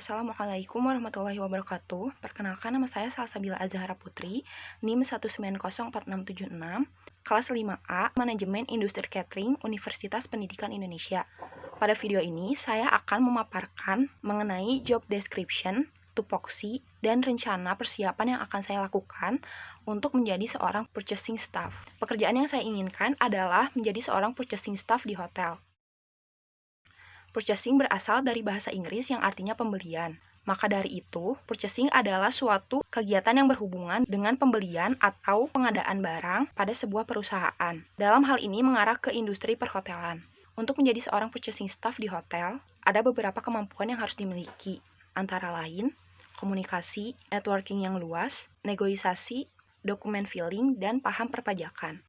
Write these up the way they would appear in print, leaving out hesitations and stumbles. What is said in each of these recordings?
Assalamualaikum warahmatullahi wabarakatuh. Perkenalkan, nama saya Salsabila Azahara Putri, NIM 1904676, kelas 5A, Manajemen Industri Catering, Universitas Pendidikan Indonesia. Pada video ini, saya akan memaparkan mengenai job description, tupoksi, dan rencana persiapan yang akan saya lakukan untuk menjadi seorang purchasing staff. Pekerjaan yang saya inginkan adalah menjadi seorang purchasing staff di hotel. Purchasing berasal dari bahasa Inggris yang artinya pembelian. Maka dari itu, purchasing adalah suatu kegiatan yang berhubungan dengan pembelian atau pengadaan barang pada sebuah perusahaan. Dalam hal ini mengarah ke industri perhotelan. Untuk menjadi seorang purchasing staff di hotel, ada beberapa kemampuan yang harus dimiliki, antara lain komunikasi, networking yang luas, negosiasi, dokumen filling, dan paham perpajakan.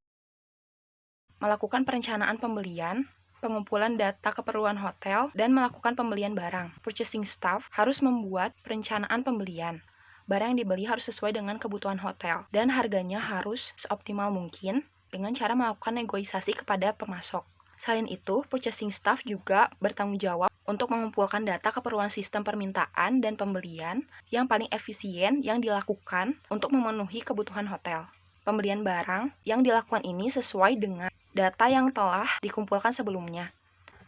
Melakukan perencanaan pembelian, pengumpulan data keperluan hotel, dan melakukan pembelian barang. Purchasing staff harus membuat perencanaan pembelian. Barang yang dibeli harus sesuai dengan kebutuhan hotel, dan harganya harus seoptimal mungkin dengan cara melakukan negosiasi kepada pemasok. Selain itu, purchasing staff juga bertanggung jawab untuk mengumpulkan data keperluan sistem permintaan dan pembelian yang paling efisien yang dilakukan untuk memenuhi kebutuhan hotel. Pembelian barang yang dilakukan ini sesuai dengan data yang telah dikumpulkan sebelumnya.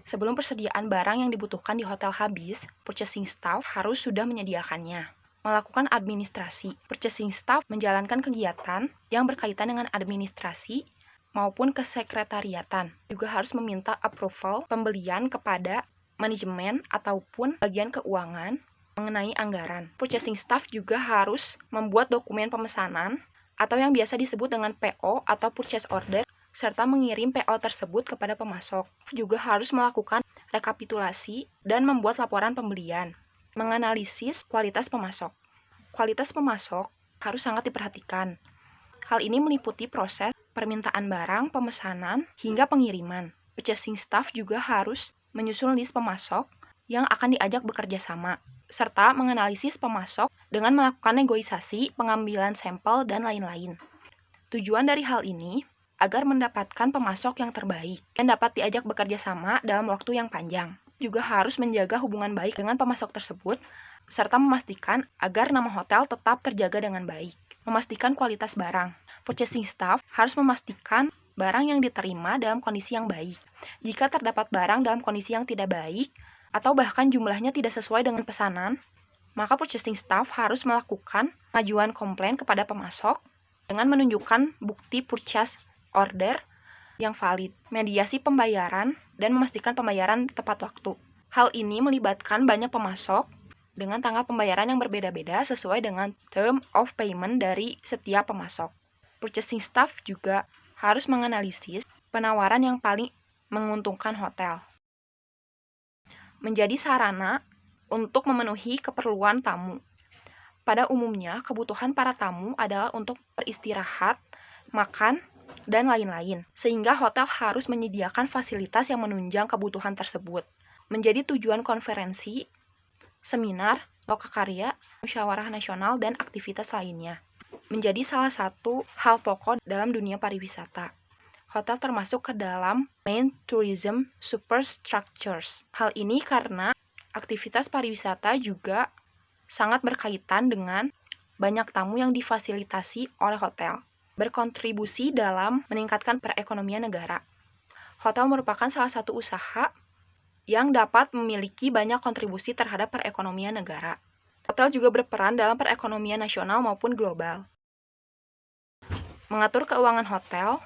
Sebelum persediaan barang yang dibutuhkan di hotel habis, purchasing staff harus sudah menyediakannya. Melakukan administrasi. Purchasing staff menjalankan kegiatan yang berkaitan dengan administrasi maupun kesekretariatan. Juga harus meminta approval pembelian kepada manajemen ataupun bagian keuangan mengenai anggaran. Purchasing staff juga harus membuat dokumen pemesanan atau yang biasa disebut dengan PO atau purchase order, serta mengirim PO tersebut kepada pemasok. Juga harus melakukan rekapitulasi dan membuat laporan pembelian. Menganalisis kualitas pemasok. Kualitas pemasok harus sangat diperhatikan. Hal ini meliputi proses permintaan barang, pemesanan, hingga pengiriman. Purchasing staff juga harus menyusun list pemasok yang akan diajak bekerja sama, serta menganalisis pemasok dengan melakukan negosiasi, pengambilan sampel, dan lain-lain. Tujuan dari hal ini agar mendapatkan pemasok yang terbaik dan dapat diajak bekerja sama dalam waktu yang panjang. Juga harus menjaga hubungan baik dengan pemasok tersebut, serta memastikan agar nama hotel tetap terjaga dengan baik. Memastikan kualitas barang. Purchasing staff harus memastikan barang yang diterima dalam kondisi yang baik. Jika terdapat barang dalam kondisi yang tidak baik, atau bahkan jumlahnya tidak sesuai dengan pesanan, maka purchasing staff harus melakukan pengajuan komplain kepada pemasok dengan menunjukkan bukti purchase order yang valid, mediasi pembayaran, dan memastikan pembayaran tepat waktu. Hal ini melibatkan banyak pemasok dengan tanggal pembayaran yang berbeda-beda sesuai dengan term of payment dari setiap pemasok. Purchasing staff juga harus menganalisis penawaran yang paling menguntungkan hotel. Menjadi sarana untuk memenuhi keperluan tamu. Pada umumnya, kebutuhan para tamu adalah untuk beristirahat, makan, dan lain-lain, sehingga hotel harus menyediakan fasilitas yang menunjang kebutuhan tersebut. Menjadi tujuan konferensi, seminar, lokakarya, musyawarah nasional, dan aktivitas lainnya. Menjadi salah satu hal pokok dalam dunia pariwisata. Hotel termasuk ke dalam main tourism superstructures. Hal ini karena aktivitas pariwisata juga sangat berkaitan dengan banyak tamu yang difasilitasi oleh hotel, berkontribusi dalam meningkatkan perekonomian negara. Hotel merupakan salah satu usaha yang dapat memiliki banyak kontribusi terhadap perekonomian negara. Hotel juga berperan dalam perekonomian nasional maupun global. Mengatur keuangan hotel,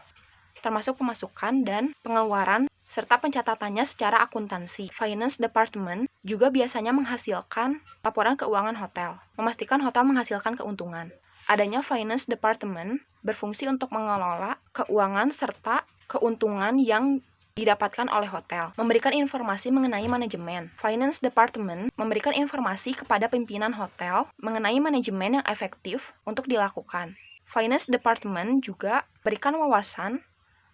termasuk pemasukan dan pengeluaran, serta pencatatannya secara akuntansi. Finance Department juga biasanya menghasilkan laporan keuangan hotel, memastikan hotel menghasilkan keuntungan. Adanya Finance Department berfungsi untuk mengelola keuangan serta keuntungan yang didapatkan oleh hotel, memberikan informasi mengenai manajemen. Finance Department memberikan informasi kepada pimpinan hotel mengenai manajemen yang efektif untuk dilakukan. Finance Department juga berikan wawasan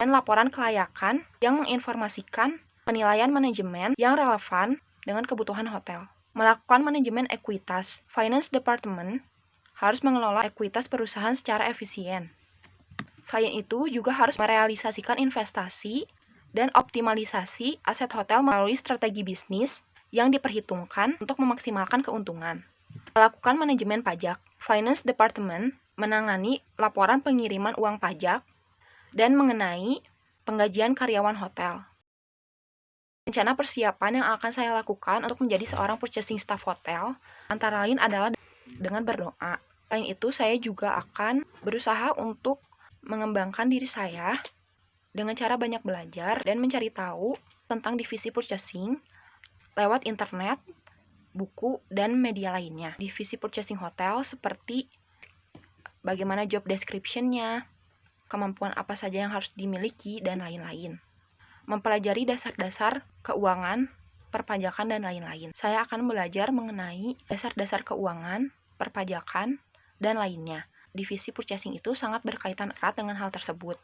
dan laporan kelayakan yang menginformasikan penilaian manajemen yang relevan dengan kebutuhan hotel. Melakukan manajemen ekuitas. Finance Department harus mengelola ekuitas perusahaan secara efisien. Selain itu, juga harus merealisasikan investasi dan optimalisasi aset hotel melalui strategi bisnis yang diperhitungkan untuk memaksimalkan keuntungan. Melakukan manajemen pajak. Finance Department menangani laporan pengiriman uang pajak dan mengenai penggajian karyawan hotel. Rencana persiapan yang akan saya lakukan untuk menjadi seorang purchasing staff hotel antara lain adalah dengan berdoa. Selain itu, saya juga akan berusaha untuk mengembangkan diri saya dengan cara banyak belajar dan mencari tahu tentang divisi purchasing lewat internet, buku, dan media lainnya. Divisi purchasing hotel seperti bagaimana job description-nya, kemampuan apa saja yang harus dimiliki, dan lain-lain. Mempelajari dasar-dasar keuangan, perpajakan, dan lain-lain. Saya akan belajar mengenai dasar-dasar keuangan, perpajakan, dan lainnya. Divisi purchasing itu sangat berkaitan erat dengan hal tersebut.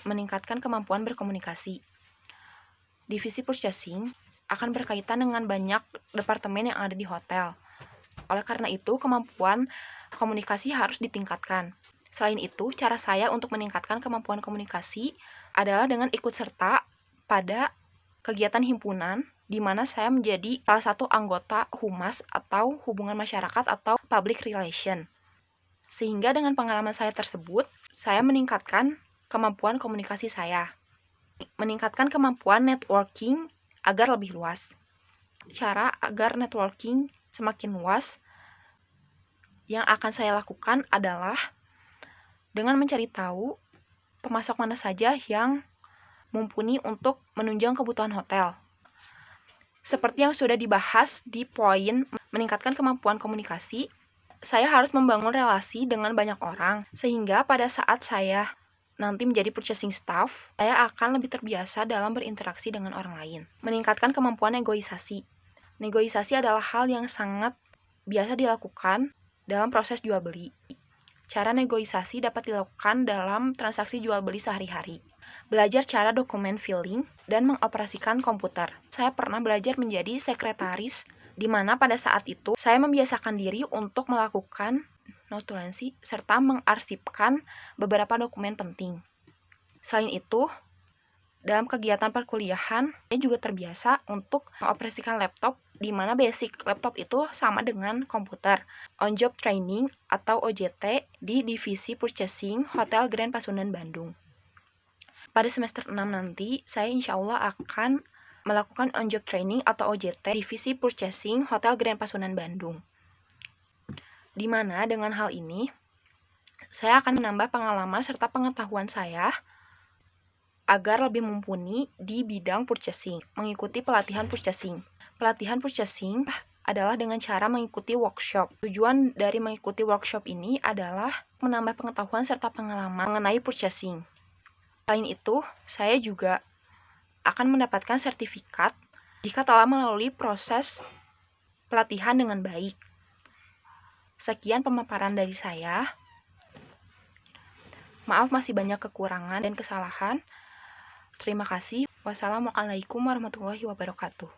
Meningkatkan kemampuan berkomunikasi. Divisi purchasing akan berkaitan dengan banyak departemen yang ada di hotel. Oleh karena itu, kemampuan komunikasi harus ditingkatkan. Selain itu, cara saya untuk meningkatkan kemampuan komunikasi adalah dengan ikut serta pada kegiatan himpunan, di mana saya menjadi salah satu anggota humas atau hubungan masyarakat atau public relation. Sehingga dengan pengalaman saya tersebut, saya meningkatkan kemampuan komunikasi saya. Meningkatkan kemampuan networking agar lebih luas. Cara agar networking semakin luas yang akan saya lakukan adalah dengan mencari tahu pemasok mana saja yang mumpuni untuk menunjang kebutuhan hotel. Seperti yang sudah dibahas di poin meningkatkan kemampuan komunikasi, saya harus membangun relasi dengan banyak orang, sehingga pada saat saya nanti menjadi purchasing staff, saya akan lebih terbiasa dalam berinteraksi dengan orang lain. Meningkatkan kemampuan negosiasi. Negosiasi adalah hal yang sangat biasa dilakukan dalam proses jual beli. Cara negosiasi dapat dilakukan dalam transaksi jual beli sehari-hari. Belajar cara dokumen filling dan mengoperasikan komputer. Saya pernah belajar menjadi sekretaris, di mana pada saat itu saya membiasakan diri untuk melakukan notulensi serta mengarsipkan beberapa dokumen penting. Selain itu, dalam kegiatan perkuliahan, saya juga terbiasa untuk mengoperasikan laptop, di mana basic laptop itu sama dengan komputer. On-job training atau OJT di Divisi Purchasing Hotel Grand Pasundan Bandung. Pada semester 6 nanti, saya insya Allah akan melakukan on-job training atau OJT Divisi Purchasing Hotel Grand Pasundan Bandung. Di mana dengan hal ini, saya akan menambah pengalaman serta pengetahuan saya agar lebih mumpuni di bidang purchasing, mengikuti pelatihan purchasing. Pelatihan purchasing adalah dengan cara mengikuti workshop. Tujuan dari mengikuti workshop ini adalah menambah pengetahuan serta pengalaman mengenai purchasing. Selain itu, saya juga akan mendapatkan sertifikat jika telah melalui proses pelatihan dengan baik. Sekian pemaparan dari saya. Maaf masih banyak kekurangan dan kesalahan. Terima kasih. Wassalamualaikum warahmatullahi wabarakatuh.